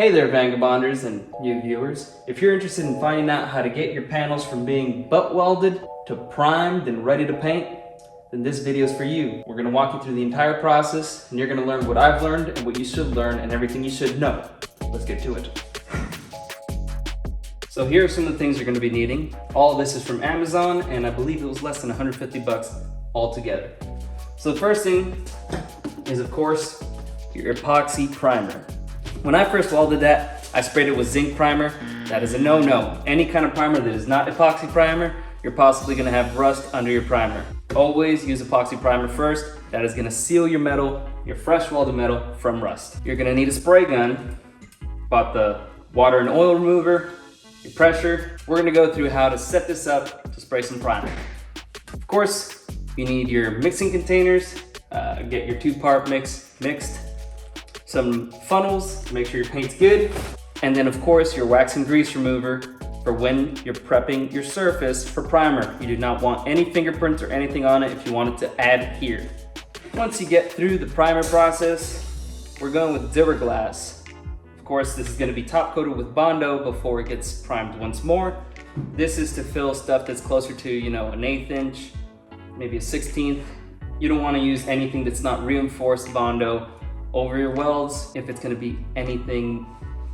Hey there, Vangabonders and new viewers. If you're interested in finding out how to get your panels from being butt welded to primed and ready to paint, then this video is for you. We're gonna walk you through the entire process and you're gonna learn what I've learned and what you should learn and everything you should know. Let's get to it. So here are some of the things you're gonna be needing. All of this is from Amazon and I believe it was less than 150 bucks altogether. So the first thing is, of course, your epoxy primer. When I first welded that, I sprayed it with zinc primer. That is a no-no. Any kind of primer that is not epoxy primer, you're possibly gonna have rust under your primer. Always use epoxy primer first. That is gonna seal your metal, your fresh welded metal, from rust. You're gonna need a spray gun, about the water and oil remover, your pressure. We're gonna go through how to set this up to spray some primer. Of course, you need your mixing containers. Get your 2-part mix mixed. Some funnels to make sure your paint's good. And then of course your wax and grease remover for when you're prepping your surface for primer. You do not want any fingerprints or anything on it if you want it to adhere. Once you get through the primer process, we're going with Duraglass. Of course, this is gonna be top coated with Bondo before it gets primed once more. This is to fill stuff that's closer to, an 1/8 inch, maybe a 1/16. You don't wanna use anything that's not reinforced Bondo over your welds if it's gonna be anything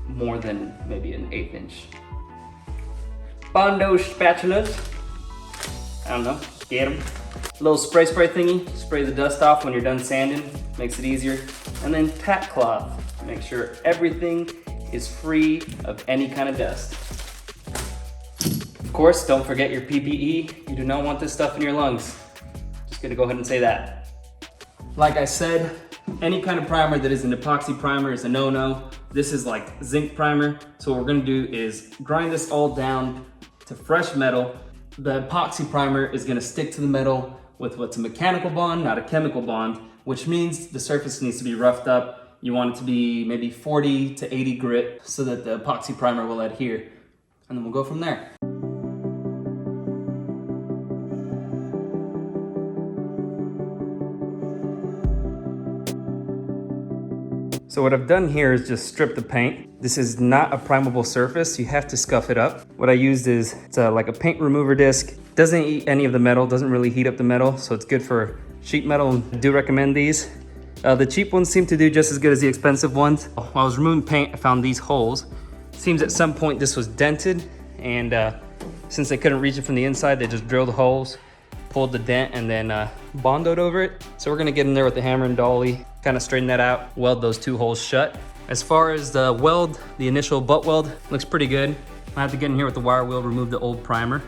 more than maybe an 1/8 inch. Bondo spatulas, I don't know, get them. A little spray thingy, spray the dust off when you're done sanding, makes it easier. And then tack cloth, make sure everything is free of any kind of dust. Of course, don't forget your PPE. You do not want this stuff in your lungs. Just gonna go ahead and say that. Like I said, any kind of primer that is an epoxy primer is a no-no. This is like zinc primer. So what we're gonna do is grind this all down to fresh metal. The epoxy primer is gonna stick to the metal with what's a mechanical bond, not a chemical bond, which means the surface needs to be roughed up. You want it to be maybe 40 to 80 grit so that the epoxy primer will adhere. And then we'll go from there. So what I've done here is just strip the paint. This is not a primable surface. You have to scuff it up. What I used is like a paint remover disc. Doesn't eat any of the metal, doesn't really heat up the metal, so it's good for sheet metal. I do recommend these. The cheap ones seem to do just as good as the expensive ones. While I was removing paint, I found these holes. Seems at some point this was dented, and since they couldn't reach it from the inside, they just drilled holes, pulled the dent, and then bondoed over it. So we're gonna get in there with the hammer and dolly, kind of straighten that out, weld those 2 holes shut. As far as the weld, the initial butt weld looks pretty good. I have to get in here with the wire wheel, remove the old primer,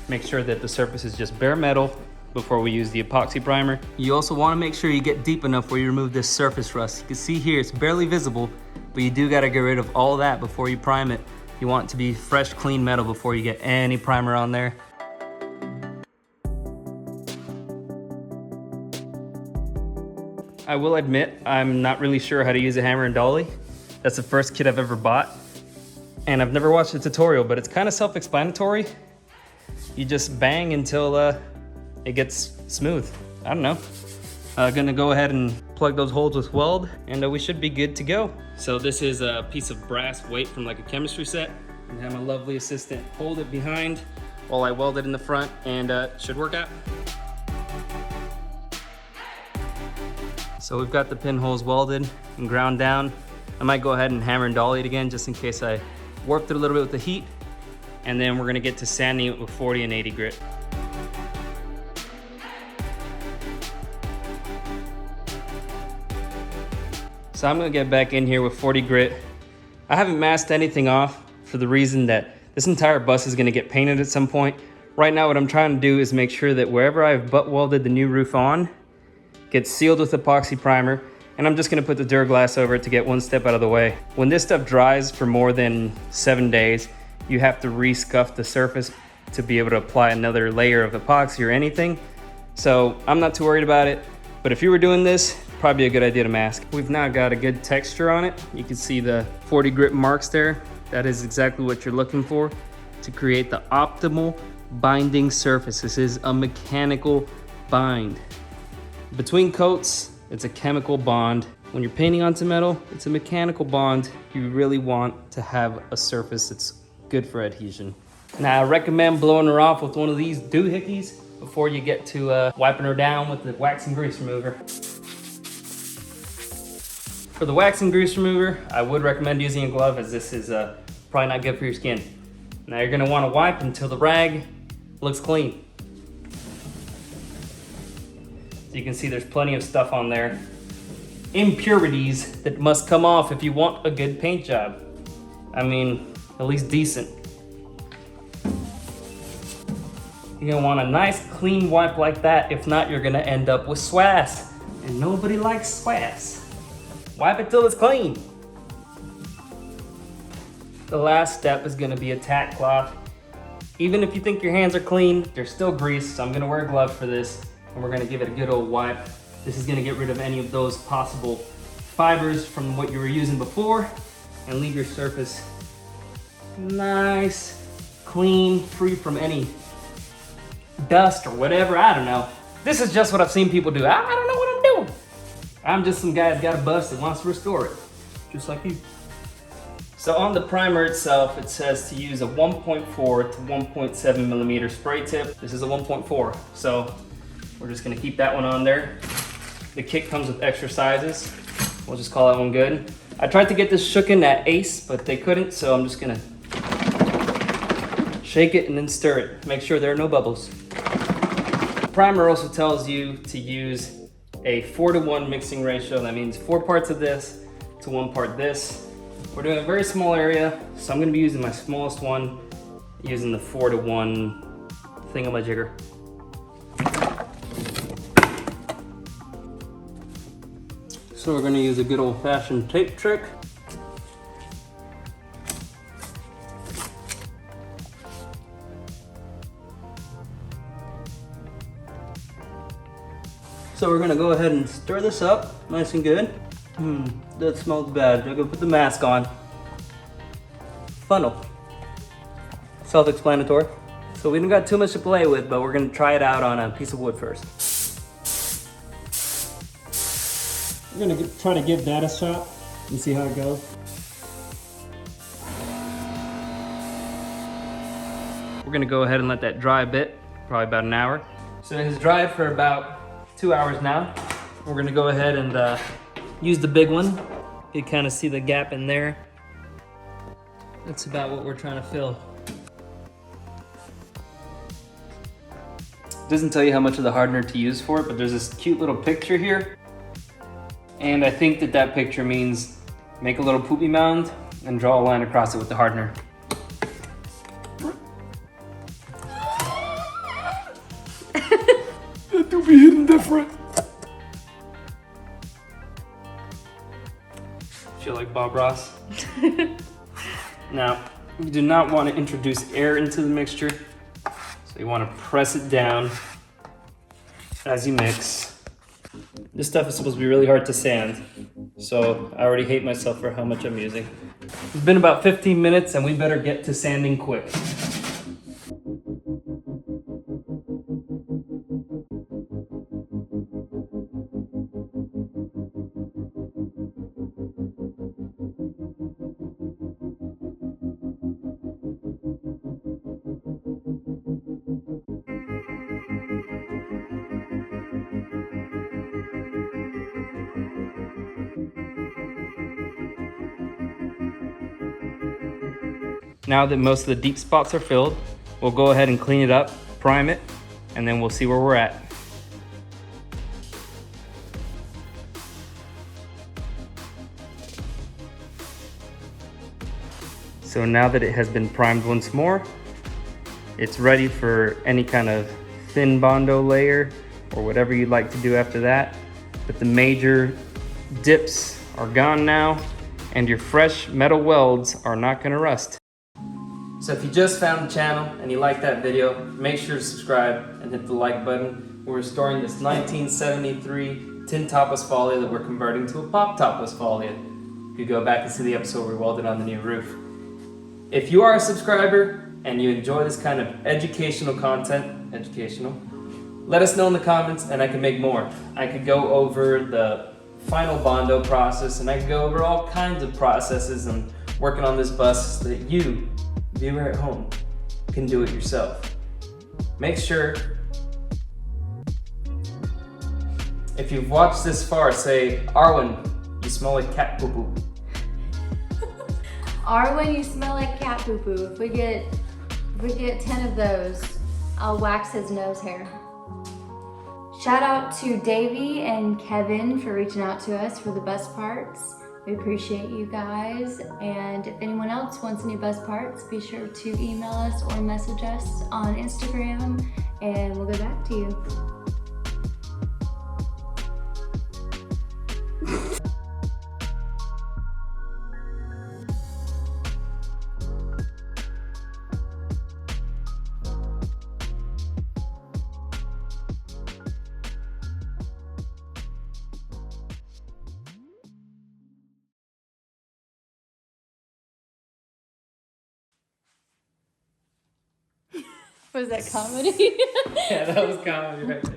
make sure that the surface is just bare metal before we use the epoxy primer. You also want to make sure you get deep enough where you remove this surface rust. You can see here it's barely visible, but you do got to get rid of all that before you prime it. You want it to be fresh, clean metal before you get any primer on there. I will admit, I'm not really sure how to use a hammer and dolly. That's the first kit I've ever bought. And I've never watched a tutorial, but it's kind of self-explanatory. You just bang until it gets smooth. I don't know. Gonna go ahead and plug those holes with weld, and we should be good to go. So this is a piece of brass weight from like a chemistry set. And have my lovely assistant hold it behind while I weld it in the front, and it should work out. So we've got the pinholes welded and ground down. I might go ahead and hammer and dolly it again just in case I warped it a little bit with the heat. And then we're gonna get to sanding it with 40 and 80 grit. So I'm gonna get back in here with 40 grit. I haven't masked anything off for the reason that this entire bus is gonna get painted at some point. Right now what I'm trying to do is make sure that wherever I've butt welded the new roof on, gets sealed with epoxy primer, and I'm just gonna put the Duraglass over it to get one step out of the way. When this stuff dries for more than 7 days, you have to re-scuff the surface to be able to apply another layer of epoxy or anything. So I'm not too worried about it, but if you were doing this, probably a good idea to mask. We've now got a good texture on it. You can see the 40 grit marks there. That is exactly what you're looking for to create the optimal binding surface. This is a mechanical bind. Between coats, it's a chemical bond. when you're painting onto metal, it's a mechanical bond. You really want to have a surface that's good for adhesion. Now I recommend blowing her off with one of these doohickeys before you get to wiping her down with the wax and grease remover. For the wax and grease remover, I would recommend using a glove, as this is probably not good for your skin. Now you're gonna wanna wipe until the rag looks clean. So you can see there's plenty of stuff on there. Impurities that must come off if you want a good paint job. I mean, at least decent. You're gonna want a nice clean wipe like that. If not, you're gonna end up with swass. And nobody likes swass. Wipe it till it's clean. The last step is gonna be a tack cloth. Even if you think your hands are clean, they're still greased, so I'm gonna wear a glove for this, and we're gonna give it a good old wipe. This is gonna get rid of any of those possible fibers from what you were using before and leave your surface nice, clean, free from any dust or whatever, I don't know. This is just what I've seen people do. I don't know what I'm doing. I'm just some guy that's got a bust that wants to restore it, just like you. So on the primer itself, it says to use a 1.4 to 1.7 millimeter spray tip. This is a 1.4, so we're just gonna keep that one on there. The kit comes with extra sizes. We'll just call that one good. I tried to get this shooken at Ace, but they couldn't, so I'm just gonna shake it and then stir it. Make sure there are no bubbles. The primer also tells you to use a 4:1 mixing ratio. That means 4 parts of this to 1 part this. We're doing a very small area, so I'm gonna be using my smallest one, using the 4:1 thingamajigger. So we're gonna use a good old-fashioned tape trick. So we're gonna go ahead and stir this up nice and good. That smells bad. I'm gonna put the mask on. Funnel. Self-explanatory. So we don't got too much to play with, but we're gonna try it out on a piece of wood first. We're gonna try to give that a shot and see how it goes. We're gonna go ahead and let that dry a bit, probably about an hour. So it has dried for about 2 hours now. We're gonna go ahead and use the big one. You kind of see the gap in there. That's about what we're trying to fill. It doesn't tell you how much of the hardener to use for it, but there's this cute little picture here. And I think that that picture means make a little poopy mound and draw a line across it with the hardener. That do be hitting different. Feel like Bob Ross. Now, you do not want to introduce air into the mixture. So you want to press it down as you mix. This stuff is supposed to be really hard to sand, so I already hate myself for how much I'm using. It's been about 15 minutes and we better get to sanding quick. Now that most of the deep spots are filled, we'll go ahead and clean it up, prime it, and then we'll see where we're at. So now that it has been primed once more, it's ready for any kind of thin Bondo layer or whatever you'd like to do after that. But the major dips are gone now, and your fresh metal welds are not gonna rust. So if you just found the channel and you like that video, make sure to subscribe and hit the like button. We're restoring this 1973 tin top Westphalia that we're converting to a pop top Westphalia. You could go back and see the episode where we welded on the new roof. If you are a subscriber and you enjoy this kind of educational content, let us know in the comments and I can make more. I could go over the final Bondo process, and I go over all kinds of processes and working on this bus so that you, viewer at home, can do it yourself. Make sure, if you've watched this far, say, Arwen, you smell like cat poo-poo. Arwen, you smell like cat poo-poo. If we get 10 of those, I'll wax his nose hair. Shout out to Davey and Kevin for reaching out to us for the bus parts. We appreciate you guys. And if anyone else wants any bus parts, be sure to email us or message us on Instagram and we'll get back to you. Was that comedy? Yeah, that was comedy right there.